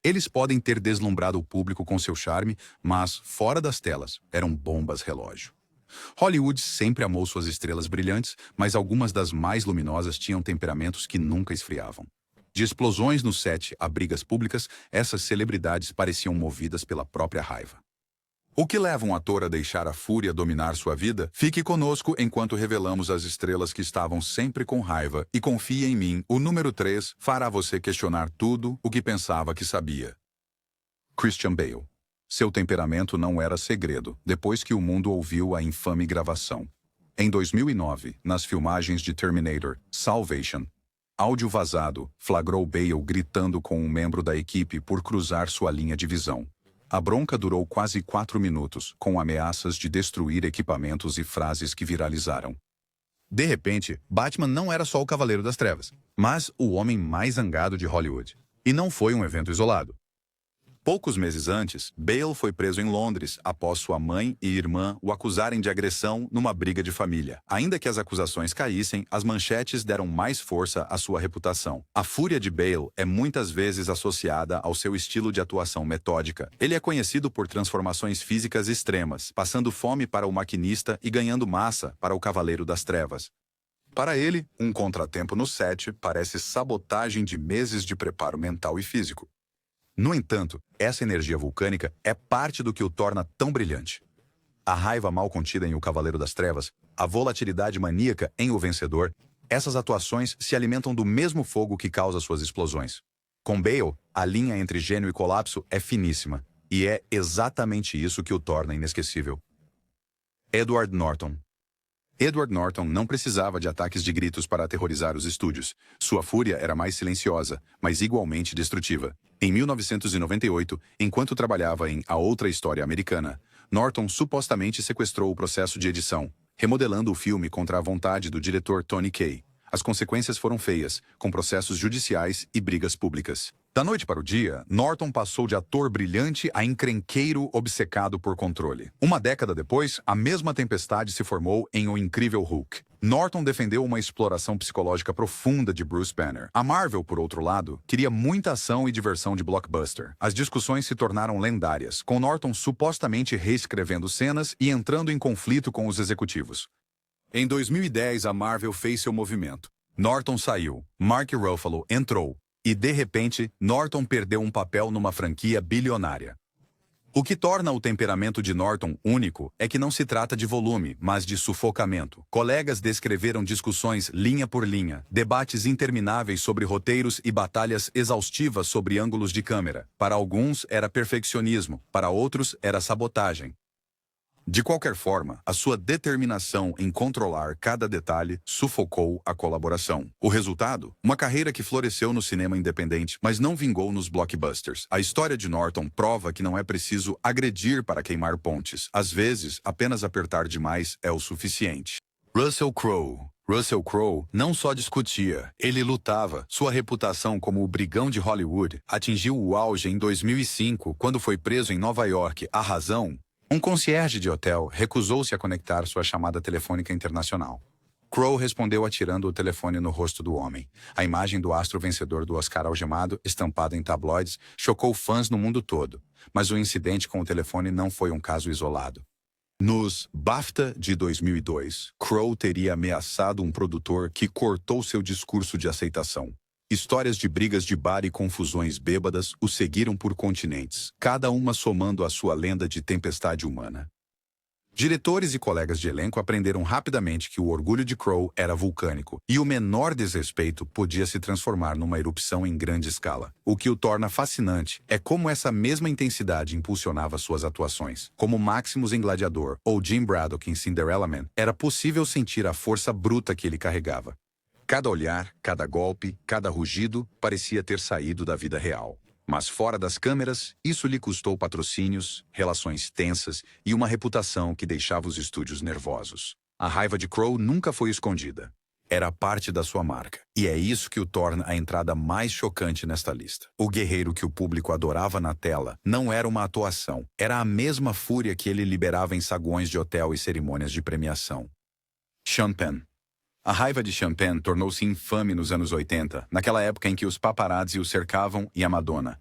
Eles podem ter deslumbrado o público com seu charme, mas, fora das telas, eram bombas relógio. Hollywood sempre amou suas estrelas brilhantes, mas algumas das mais luminosas tinham temperamentos que nunca esfriavam. De explosões no set a brigas públicas, essas celebridades pareciam movidas pela própria raiva. O que leva um ator a deixar a fúria dominar sua vida? Fique conosco enquanto revelamos as estrelas que estavam sempre com raiva e confie em mim, o número 3 fará você questionar tudo o que pensava que sabia. Christian Bale. Seu temperamento não era segredo, depois que o mundo ouviu a infame gravação. Em 2009, nas filmagens de Terminator, Salvation, áudio vazado flagrou Bale gritando com um membro da equipe por cruzar sua linha de visão. A bronca durou quase 4 minutos, com ameaças de destruir equipamentos e frases que viralizaram. De repente, Batman não era só o Cavaleiro das Trevas, mas o homem mais zangado de Hollywood. E não foi um evento isolado. Poucos meses antes, Bale foi preso em Londres após sua mãe e irmã o acusarem de agressão numa briga de família. Ainda que as acusações caíssem, as manchetes deram mais força à sua reputação. A fúria de Bale é muitas vezes associada ao seu estilo de atuação metódica. Ele é conhecido por transformações físicas extremas, passando fome para o maquinista e ganhando massa para o Cavaleiro das Trevas. Para ele, um contratempo no set parece sabotagem de meses de preparo mental e físico. No entanto, essa energia vulcânica é parte do que o torna tão brilhante. A raiva mal contida em O Cavaleiro das Trevas, a volatilidade maníaca em O Vencedor, essas atuações se alimentam do mesmo fogo que causa suas explosões. Com Bale, a linha entre gênio e colapso é finíssima, e é exatamente isso que o torna inesquecível. Edward Norton. Edward Norton não precisava de ataques de gritos para aterrorizar os estúdios. Sua fúria era mais silenciosa, mas igualmente destrutiva. Em 1998, enquanto trabalhava em A Outra História Americana, Norton supostamente sequestrou o processo de edição, remodelando o filme contra a vontade do diretor Tony Kaye. As consequências foram feias, com processos judiciais e brigas públicas. Da noite para o dia, Norton passou de ator brilhante a encrenqueiro obcecado por controle. Uma década depois, a mesma tempestade se formou em O Incrível Hulk. Norton defendeu uma exploração psicológica profunda de Bruce Banner. A Marvel, por outro lado, queria muita ação e diversão de blockbuster. As discussões se tornaram lendárias, com Norton supostamente reescrevendo cenas e entrando em conflito com os executivos. Em 2010, a Marvel fez seu movimento. Norton saiu, Mark Ruffalo entrou, e de repente, Norton perdeu um papel numa franquia bilionária. O que torna o temperamento de Norton único é que não se trata de volume, mas de sufocamento. Colegas descreveram discussões linha por linha, debates intermináveis sobre roteiros e batalhas exaustivas sobre ângulos de câmera. Para alguns era perfeccionismo, para outros era sabotagem. De qualquer forma, a sua determinação em controlar cada detalhe sufocou a colaboração. O resultado? Uma carreira que floresceu no cinema independente, mas não vingou nos blockbusters. A história de Norton prova que não é preciso agredir para queimar pontes. Às vezes, apenas apertar demais é o suficiente. Russell Crowe. Russell Crowe não só discutia, ele lutava. Sua reputação como o brigão de Hollywood atingiu o auge em 2005, quando foi preso em Nova York. A razão? Um concierge de hotel recusou-se a conectar sua chamada telefônica internacional. Crowe respondeu atirando o telefone no rosto do homem. A imagem do astro vencedor do Oscar algemado, estampada em tabloides, chocou fãs no mundo todo. Mas o incidente com o telefone não foi um caso isolado. Nos BAFTA de 2002, Crowe teria ameaçado um produtor que cortou seu discurso de aceitação. Histórias de brigas de bar e confusões bêbadas o seguiram por continentes, cada uma somando a sua lenda de tempestade humana. Diretores e colegas de elenco aprenderam rapidamente que o orgulho de Crowe era vulcânico, e o menor desrespeito podia se transformar numa erupção em grande escala. O que o torna fascinante é como essa mesma intensidade impulsionava suas atuações. Como Maximus em Gladiador ou Jim Braddock em Cinderella Man, era possível sentir a força bruta que ele carregava. Cada olhar, cada golpe, cada rugido parecia ter saído da vida real. Mas fora das câmeras, isso lhe custou patrocínios, relações tensas e uma reputação que deixava os estúdios nervosos. A raiva de Crowe nunca foi escondida. Era parte da sua marca. E é isso que o torna a entrada mais chocante nesta lista. O guerreiro que o público adorava na tela não era uma atuação. Era a mesma fúria que ele liberava em saguões de hotel e cerimônias de premiação. Sean Penn. A raiva de Sean Penn tornou-se infame nos anos 80, naquela época em que os paparazzi o cercavam e a Madonna.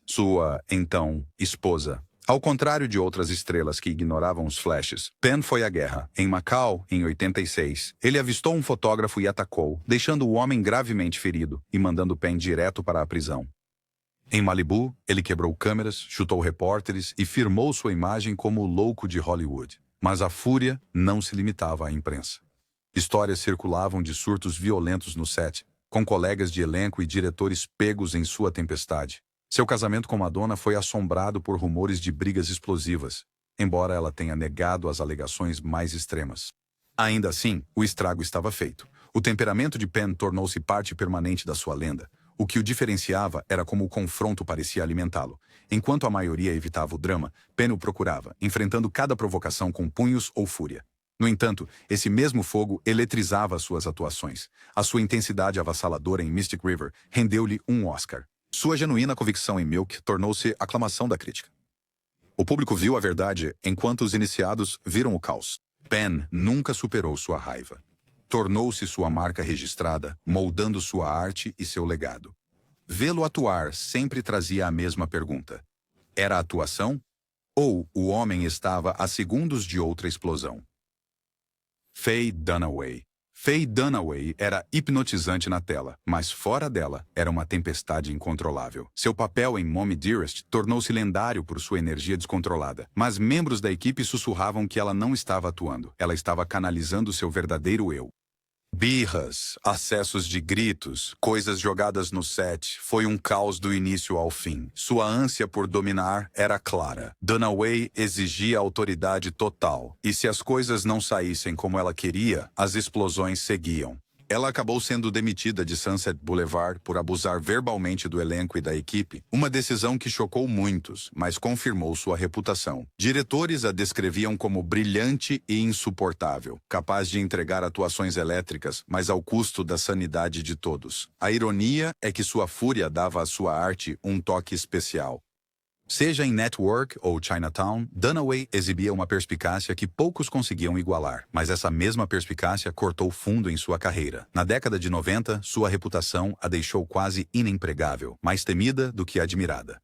sua, então, esposa. Ao contrário de outras estrelas que ignoravam os flashes, Penn foi à guerra. Em Macau, em 86, ele avistou um fotógrafo e atacou, deixando o homem gravemente ferido e mandando Penn direto para a prisão. Em Malibu, ele quebrou câmeras, chutou repórteres e firmou sua imagem como o louco de Hollywood. Mas a fúria não se limitava à imprensa. Histórias circulavam de surtos violentos no set, com colegas de elenco e diretores pegos em sua tempestade. Seu casamento com Madonna foi assombrado por rumores de brigas explosivas, embora ela tenha negado as alegações mais extremas. Ainda assim, o estrago estava feito. O temperamento de Penn tornou-se parte permanente da sua lenda. O que o diferenciava era como o confronto parecia alimentá-lo. Enquanto a maioria evitava o drama, Penn o procurava, enfrentando cada provocação com punhos ou fúria. No entanto, esse mesmo fogo eletrizava suas atuações. A sua intensidade avassaladora em Mystic River rendeu-lhe um Oscar. Sua genuína convicção em Milk tornou-se aclamação da crítica. O público viu a verdade enquanto os iniciados viram o caos. Penn nunca superou sua raiva. Tornou-se sua marca registrada, moldando sua arte e seu legado. Vê-lo atuar sempre trazia a mesma pergunta. Era atuação? Ou o homem estava a segundos de outra explosão? Faye Dunaway. Faye Dunaway era hipnotizante na tela, mas fora dela era uma tempestade incontrolável. Seu papel em Mommy Dearest tornou-se lendário por sua energia descontrolada, mas membros da equipe sussurravam que ela não estava atuando, ela estava canalizando seu verdadeiro eu. Birras, acessos de gritos, coisas jogadas no set, foi um caos do início ao fim. Sua ânsia por dominar era clara. Dunaway exigia autoridade total, e se as coisas não saíssem como ela queria, as explosões seguiam. Ela acabou sendo demitida de Sunset Boulevard por abusar verbalmente do elenco e da equipe, uma decisão que chocou muitos, mas confirmou sua reputação. Diretores a descreviam como brilhante e insuportável, capaz de entregar atuações elétricas, mas ao custo da sanidade de todos. A ironia é que sua fúria dava à sua arte um toque especial. Seja em Network ou Chinatown, Dunaway exibia uma perspicácia que poucos conseguiam igualar, mas essa mesma perspicácia cortou fundo em sua carreira. Na década de 90, sua reputação a deixou quase inempregável, mais temida do que admirada.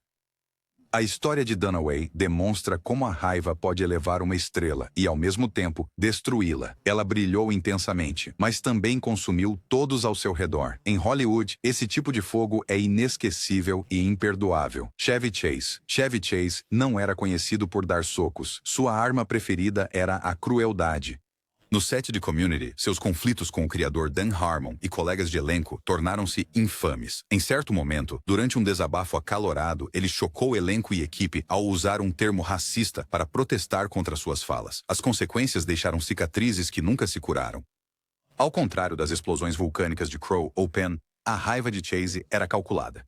A história de Dunaway demonstra como a raiva pode elevar uma estrela e, ao mesmo tempo, destruí-la. Ela brilhou intensamente, mas também consumiu todos ao seu redor. Em Hollywood, esse tipo de fogo é inesquecível e imperdoável. Chevy Chase. Chevy Chase não era conhecido por dar socos. Sua arma preferida era a crueldade. No set de Community, seus conflitos com o criador Dan Harmon e colegas de elenco tornaram-se infames. Em certo momento, durante um desabafo acalorado, ele chocou elenco e equipe ao usar um termo racista para protestar contra suas falas. As consequências deixaram cicatrizes que nunca se curaram. Ao contrário das explosões vulcânicas de Crow ou Penn, a raiva de Chase era calculada.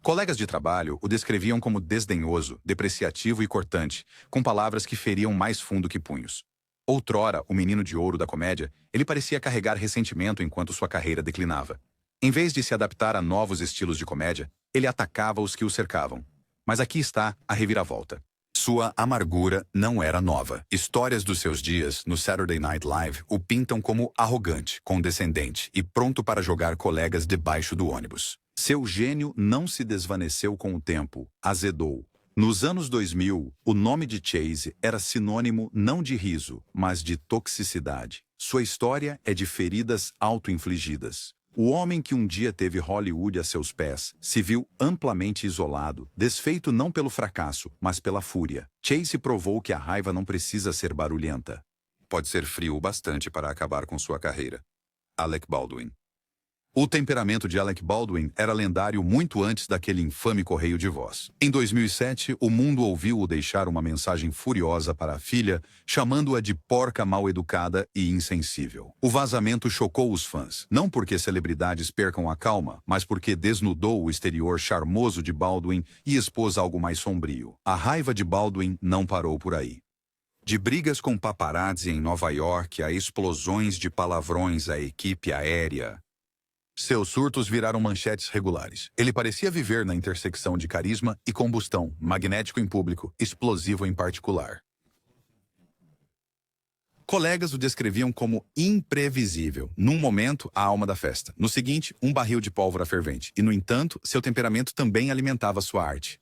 Colegas de trabalho o descreviam como desdenhoso, depreciativo e cortante, com palavras que feriam mais fundo que punhos. Outrora, o menino de ouro da comédia, ele parecia carregar ressentimento enquanto sua carreira declinava. Em vez de se adaptar a novos estilos de comédia, ele atacava os que o cercavam. Mas aqui está a reviravolta. Sua amargura não era nova. Histórias dos seus dias no Saturday Night Live o pintam como arrogante, condescendente e pronto para jogar colegas debaixo do ônibus. Seu gênio não se desvaneceu com o tempo, azedou. Nos anos 2000, o nome de Chase era sinônimo não de riso, mas de toxicidade. Sua história é de feridas auto-infligidas. O homem que um dia teve Hollywood a seus pés se viu amplamente isolado, desfeito não pelo fracasso, mas pela fúria. Chase provou que a raiva não precisa ser barulhenta. Pode ser frio o bastante para acabar com sua carreira. Alec Baldwin. O temperamento de Alec Baldwin era lendário muito antes daquele infame correio de voz. Em 2007, o mundo ouviu-o deixar uma mensagem furiosa para a filha, chamando-a de porca mal-educada e insensível. O vazamento chocou os fãs, não porque celebridades percam a calma, mas porque desnudou o exterior charmoso de Baldwin e expôs algo mais sombrio. A raiva de Baldwin não parou por aí. De brigas com paparazzi em Nova York a explosões de palavrões à equipe aérea, seus surtos viraram manchetes regulares. Ele parecia viver na intersecção de carisma e combustão, magnético em público, explosivo em particular. Colegas o descreviam como imprevisível. Num momento, a alma da festa. No seguinte, um barril de pólvora fervente. E, no entanto, seu temperamento também alimentava sua arte.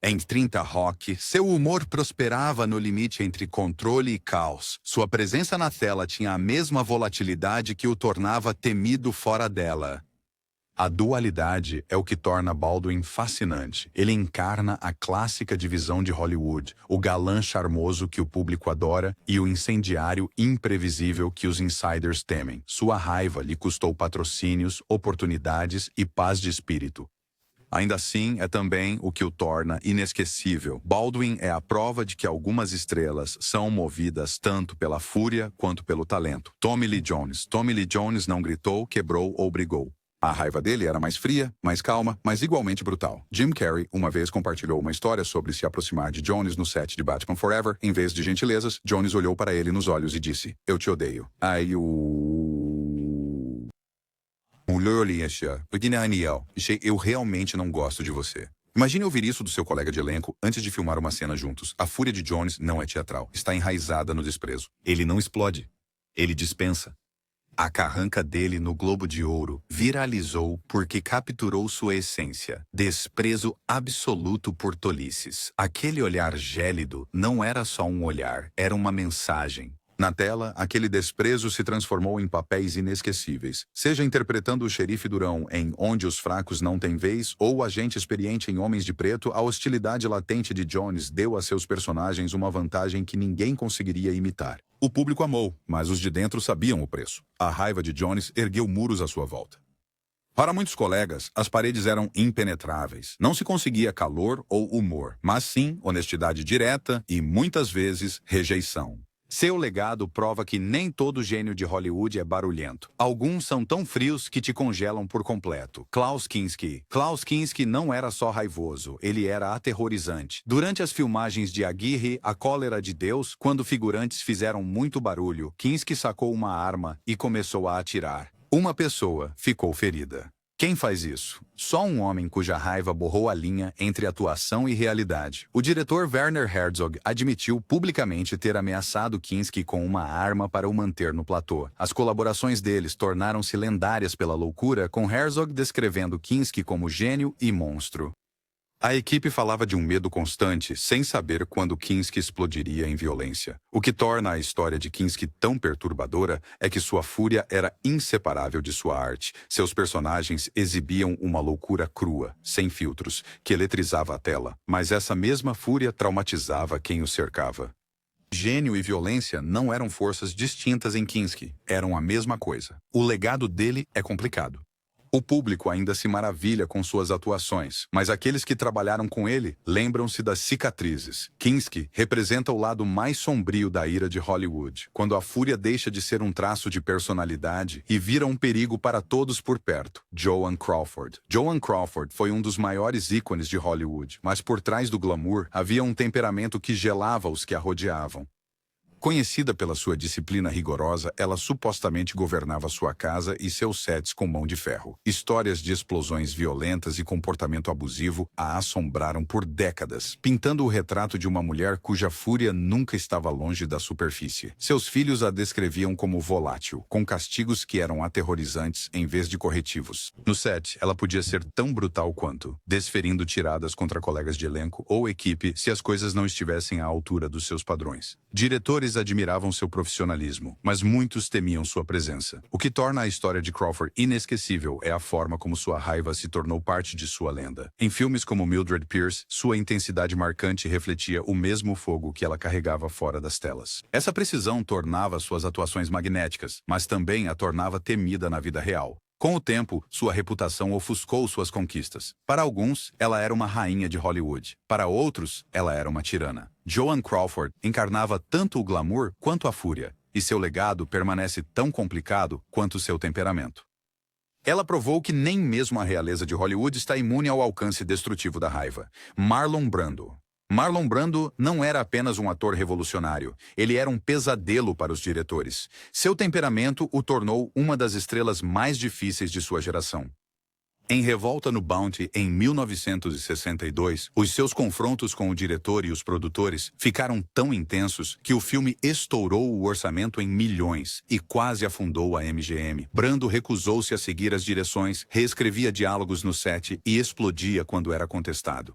Em 30 Rock, seu humor prosperava no limite entre controle e caos. Sua presença na tela tinha a mesma volatilidade que o tornava temido fora dela. A dualidade é o que torna Baldwin fascinante. Ele encarna a clássica divisão de Hollywood, o galã charmoso que o público adora e o incendiário imprevisível que os insiders temem. Sua raiva lhe custou patrocínios, oportunidades e paz de espírito. Ainda assim, é também o que o torna inesquecível. Baldwin é a prova de que algumas estrelas são movidas tanto pela fúria quanto pelo talento. Tommy Lee Jones. Tommy Lee Jones não gritou, quebrou ou brigou. A raiva dele era mais fria, mais calma, mas igualmente brutal. Jim Carrey uma vez compartilhou uma história sobre se aproximar de Jones no set de Batman Forever. Em vez de gentilezas, Jones olhou para ele nos olhos e disse: "Eu te odeio." Aí eu realmente não gosto de você. Imagine ouvir isso do seu colega de elenco antes de filmar uma cena juntos. A fúria de Jones não é teatral. Está enraizada no desprezo. Ele não explode. Ele dispensa. A carranca dele no Globo de Ouro viralizou porque capturou sua essência. Desprezo absoluto por tolices. Aquele olhar gélido não era só um olhar, era uma mensagem. Na tela, aquele desprezo se transformou em papéis inesquecíveis. Seja interpretando o xerife Durão em Onde os Fracos Não Têm Vez ou o agente experiente em Homens de Preto, a hostilidade latente de Jones deu a seus personagens uma vantagem que ninguém conseguiria imitar. O público amou, mas os de dentro sabiam o preço. A raiva de Jones ergueu muros à sua volta. Para muitos colegas, as paredes eram impenetráveis. Não se conseguia calor ou humor, mas sim honestidade direta e, muitas vezes, rejeição. Seu legado prova que nem todo gênio de Hollywood é barulhento. Alguns são tão frios que te congelam por completo. Klaus Kinski. Klaus Kinski não era só raivoso, ele era aterrorizante. Durante as filmagens de Aguirre, A Cólera de Deus, quando figurantes fizeram muito barulho, Kinski sacou uma arma e começou a atirar. Uma pessoa ficou ferida. Quem faz isso? Só um homem cuja raiva borrou a linha entre atuação e realidade. O diretor Werner Herzog admitiu publicamente ter ameaçado Kinski com uma arma para o manter no platô. As colaborações deles tornaram-se lendárias pela loucura, com Herzog descrevendo Kinski como gênio e monstro. A equipe falava de um medo constante, sem saber quando Kinski explodiria em violência. O que torna a história de Kinski tão perturbadora é que sua fúria era inseparável de sua arte. Seus personagens exibiam uma loucura crua, sem filtros, que eletrizava a tela. Mas essa mesma fúria traumatizava quem o cercava. Gênio e violência não eram forças distintas em Kinski, eram a mesma coisa. O legado dele é complicado. O público ainda se maravilha com suas atuações, mas aqueles que trabalharam com ele lembram-se das cicatrizes. Kinski representa o lado mais sombrio da ira de Hollywood, quando a fúria deixa de ser um traço de personalidade e vira um perigo para todos por perto. Joan Crawford. Joan Crawford foi um dos maiores ícones de Hollywood, mas por trás do glamour havia um temperamento que gelava os que a rodeavam. Conhecida pela sua disciplina rigorosa, ela supostamente governava sua casa e seus sets com mão de ferro. Histórias de explosões violentas e comportamento abusivo a assombraram por décadas, pintando o retrato de uma mulher cuja fúria nunca estava longe da superfície. Seus filhos a descreviam como volátil, com castigos que eram aterrorizantes em vez de corretivos. No set, ela podia ser tão brutal quanto, desferindo tiradas contra colegas de elenco ou equipe se as coisas não estivessem à altura dos seus padrões. Diretores admiravam seu profissionalismo, mas muitos temiam sua presença. O que torna a história de Crawford inesquecível é a forma como sua raiva se tornou parte de sua lenda. Em filmes como Mildred Pierce, sua intensidade marcante refletia o mesmo fogo que ela carregava fora das telas. Essa precisão tornava suas atuações magnéticas, mas também a tornava temida na vida real. Com o tempo, sua reputação ofuscou suas conquistas. Para alguns, ela era uma rainha de Hollywood. Para outros, ela era uma tirana. Joan Crawford encarnava tanto o glamour quanto a fúria, e seu legado permanece tão complicado quanto seu temperamento. Ela provou que nem mesmo a realeza de Hollywood está imune ao alcance destrutivo da raiva. Marlon Brando. Marlon Brando não era apenas um ator revolucionário, ele era um pesadelo para os diretores. Seu temperamento o tornou uma das estrelas mais difíceis de sua geração. Em Revolta no Bounty, em 1962, os seus confrontos com o diretor e os produtores ficaram tão intensos que o filme estourou o orçamento em milhões e quase afundou a MGM. Brando recusou-se a seguir as direções, reescrevia diálogos no set e explodia quando era contestado.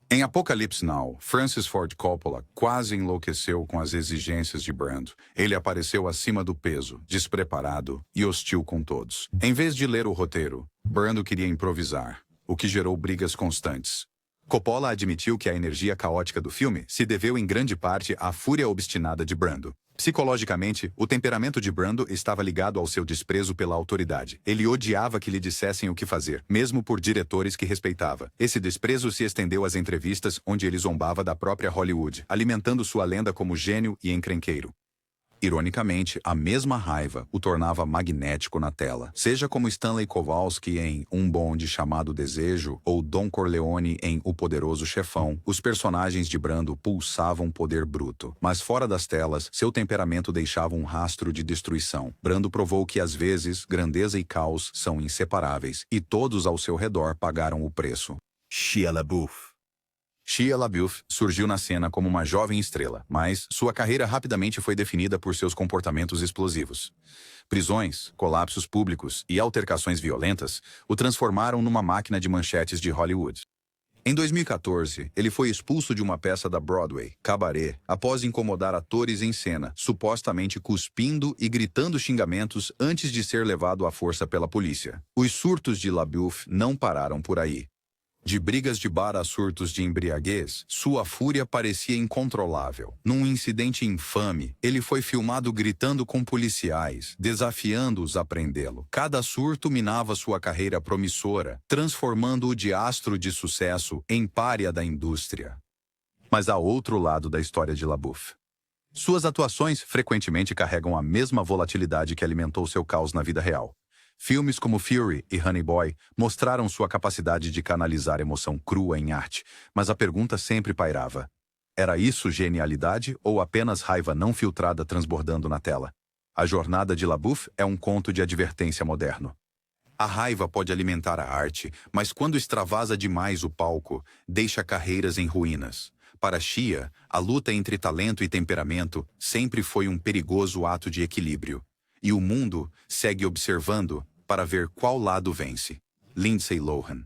Em Apocalypse Now, Francis Ford Coppola quase enlouqueceu com as exigências de Brando. Ele apareceu acima do peso, despreparado e hostil com todos. Em vez de ler o roteiro, Brando queria improvisar, o que gerou brigas constantes. Coppola admitiu que a energia caótica do filme se deveu em grande parte à fúria obstinada de Brando. Psicologicamente, o temperamento de Brando estava ligado ao seu desprezo pela autoridade. Ele odiava que lhe dissessem o que fazer, mesmo por diretores que respeitava. Esse desprezo se estendeu às entrevistas onde ele zombava da própria Hollywood, alimentando sua lenda como gênio e encrenqueiro. Ironicamente, a mesma raiva o tornava magnético na tela. Seja como Stanley Kowalski em Um Bonde Chamado Desejo ou Don Corleone em O Poderoso Chefão, os personagens de Brando pulsavam poder bruto. Mas fora das telas, seu temperamento deixava um rastro de destruição. Brando provou que às vezes, grandeza e caos são inseparáveis, e todos ao seu redor pagaram o preço. Shia LaBeouf. Shia LaBeouf surgiu na cena como uma jovem estrela, mas sua carreira rapidamente foi definida por seus comportamentos explosivos. Prisões, colapsos públicos e altercações violentas o transformaram numa máquina de manchetes de Hollywood. Em 2014, ele foi expulso de uma peça da Broadway, Cabaret, após incomodar atores em cena, supostamente cuspindo e gritando xingamentos antes de ser levado à força pela polícia. Os surtos de LaBeouf não pararam por aí. De brigas de bar a surtos de embriaguez, sua fúria parecia incontrolável. Num incidente infame, ele foi filmado gritando com policiais, desafiando-os a prendê-lo. Cada surto minava sua carreira promissora, transformando-o de astro de sucesso em pária da indústria. Mas há outro lado da história de LaBeouf. Suas atuações frequentemente carregam a mesma volatilidade que alimentou seu caos na vida real. Filmes como Fury e Honey Boy mostraram sua capacidade de canalizar emoção crua em arte, mas a pergunta sempre pairava: era isso genialidade ou apenas raiva não filtrada transbordando na tela? A jornada de LaBeouf é um conto de advertência moderno. A raiva pode alimentar a arte, mas quando extravasa demais o palco, deixa carreiras em ruínas. Para Shia, a luta entre talento e temperamento sempre foi um perigoso ato de equilíbrio. E o mundo segue observando para ver qual lado vence. Lindsay Lohan.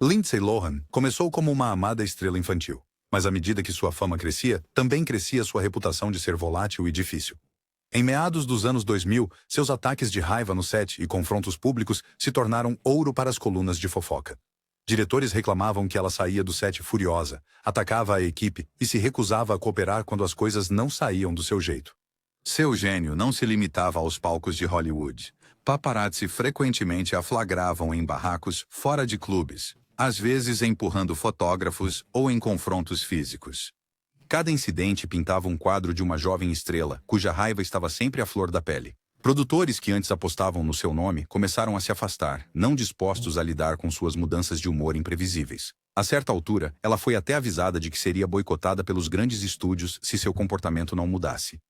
Lindsay Lohan começou como uma amada estrela infantil, mas à medida que sua fama crescia, também crescia sua reputação de ser volátil e difícil. Em meados dos anos 2000, seus ataques de raiva no set e confrontos públicos se tornaram ouro para as colunas de fofoca. Diretores reclamavam que ela saía do set furiosa, atacava a equipe e se recusava a cooperar quando as coisas não saíam do seu jeito. Seu gênio não se limitava aos palcos de Hollywood. Paparazzi frequentemente a flagravam em barracos fora de clubes, às vezes empurrando fotógrafos ou em confrontos físicos. Cada incidente pintava um quadro de uma jovem estrela, cuja raiva estava sempre à flor da pele. Produtores que antes apostavam no seu nome começaram a se afastar, não dispostos a lidar com suas mudanças de humor imprevisíveis. A certa altura, ela foi até avisada de que seria boicotada pelos grandes estúdios se seu comportamento não mudasse.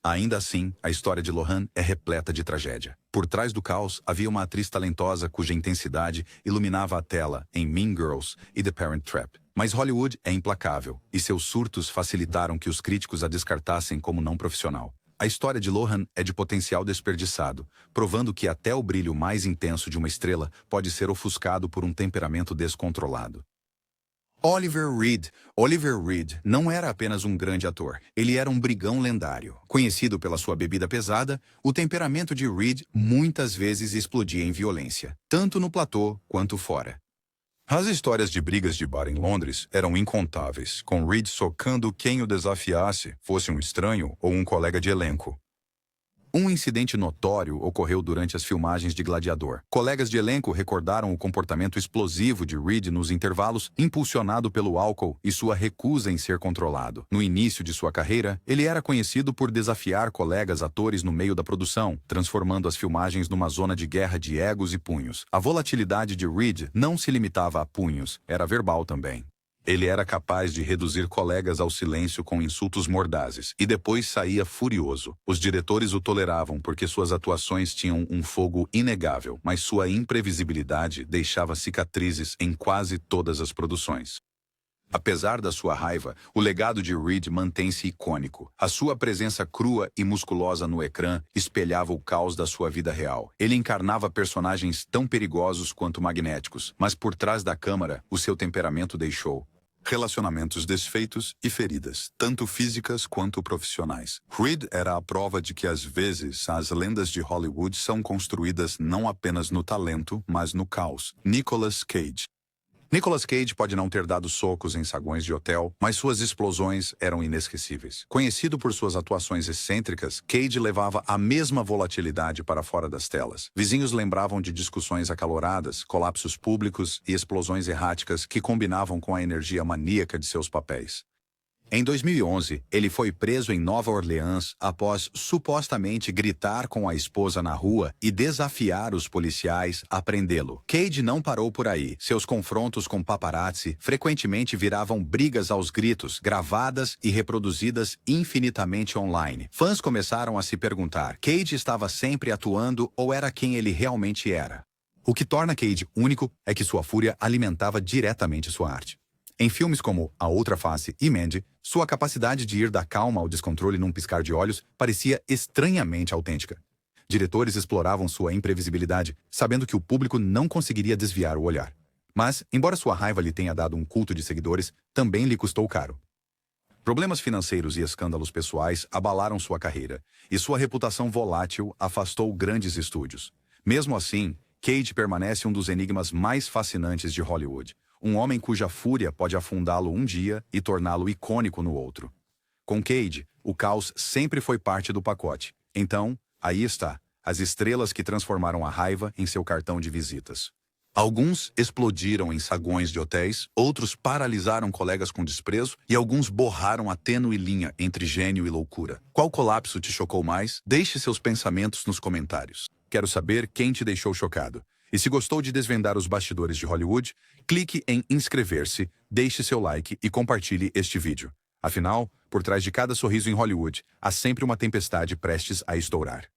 Ainda assim, a história de Lohan é repleta de tragédia. Por trás do caos, havia uma atriz talentosa cuja intensidade iluminava a tela em Mean Girls e The Parent Trap. Mas Hollywood é implacável, e seus surtos facilitaram que os críticos a descartassem como não profissional. A história de Lohan é de potencial desperdiçado, provando que até o brilho mais intenso de uma estrela pode ser ofuscado por um temperamento descontrolado. Oliver Reed. Oliver Reed não era apenas um grande ator, ele era um brigão lendário. Conhecido pela sua bebida pesada, o temperamento de Reed muitas vezes explodia em violência, tanto no platô quanto fora. As histórias de brigas de bar em Londres eram incontáveis, com Reed socando quem o desafiasse, fosse um estranho ou um colega de elenco. Um incidente notório ocorreu durante as filmagens de Gladiador. Colegas de elenco recordaram o comportamento explosivo de Reed nos intervalos, impulsionado pelo álcool e sua recusa em ser controlado. No início de sua carreira, ele era conhecido por desafiar colegas atores no meio da produção, transformando as filmagens numa zona de guerra de egos e punhos. A volatilidade de Reed não se limitava a punhos, era verbal também. Ele era capaz de reduzir colegas ao silêncio com insultos mordazes e depois saía furioso. Os diretores o toleravam porque suas atuações tinham um fogo inegável, mas sua imprevisibilidade deixava cicatrizes em quase todas as produções. Apesar da sua raiva, o legado de Reed mantém-se icônico. A sua presença crua e musculosa no ecrã espelhava o caos da sua vida real. Ele encarnava personagens tão perigosos quanto magnéticos, mas por trás da câmera, o seu temperamento deixou relacionamentos desfeitos e feridas, tanto físicas quanto profissionais. Reed era a prova de que, às vezes, as lendas de Hollywood são construídas não apenas no talento, mas no caos. Nicolas Cage. Nicolas Cage pode não ter dado socos em saguões de hotel, mas suas explosões eram inesquecíveis. Conhecido por suas atuações excêntricas, Cage levava a mesma volatilidade para fora das telas. Vizinhos lembravam de discussões acaloradas, colapsos públicos e explosões erráticas que combinavam com a energia maníaca de seus papéis. Em 2011, ele foi preso em Nova Orleans após supostamente gritar com a esposa na rua e desafiar os policiais a prendê-lo. Cage não parou por aí. Seus confrontos com paparazzi frequentemente viravam brigas aos gritos, gravadas e reproduzidas infinitamente online. Fãs começaram a se perguntar: Cage estava sempre atuando ou era quem ele realmente era? O que torna Cage único é que sua fúria alimentava diretamente sua arte. Em filmes como A Outra Face e Mandy, sua capacidade de ir da calma ao descontrole num piscar de olhos parecia estranhamente autêntica. Diretores exploravam sua imprevisibilidade, sabendo que o público não conseguiria desviar o olhar. Mas, embora sua raiva lhe tenha dado um culto de seguidores, também lhe custou caro. Problemas financeiros e escândalos pessoais abalaram sua carreira, e sua reputação volátil afastou grandes estúdios. Mesmo assim, Cage permanece um dos enigmas mais fascinantes de Hollywood. Um homem cuja fúria pode afundá-lo um dia e torná-lo icônico no outro. Com Cage, o caos sempre foi parte do pacote. Então, aí está, as estrelas que transformaram a raiva em seu cartão de visitas. Alguns explodiram em saguões de hotéis, outros paralisaram colegas com desprezo e alguns borraram a tênue linha entre gênio e loucura. Qual colapso te chocou mais? Deixe seus pensamentos nos comentários. Quero saber quem te deixou chocado. E se gostou de desvendar os bastidores de Hollywood, clique em inscrever-se, deixe seu like e compartilhe este vídeo. Afinal, por trás de cada sorriso em Hollywood, há sempre uma tempestade prestes a estourar.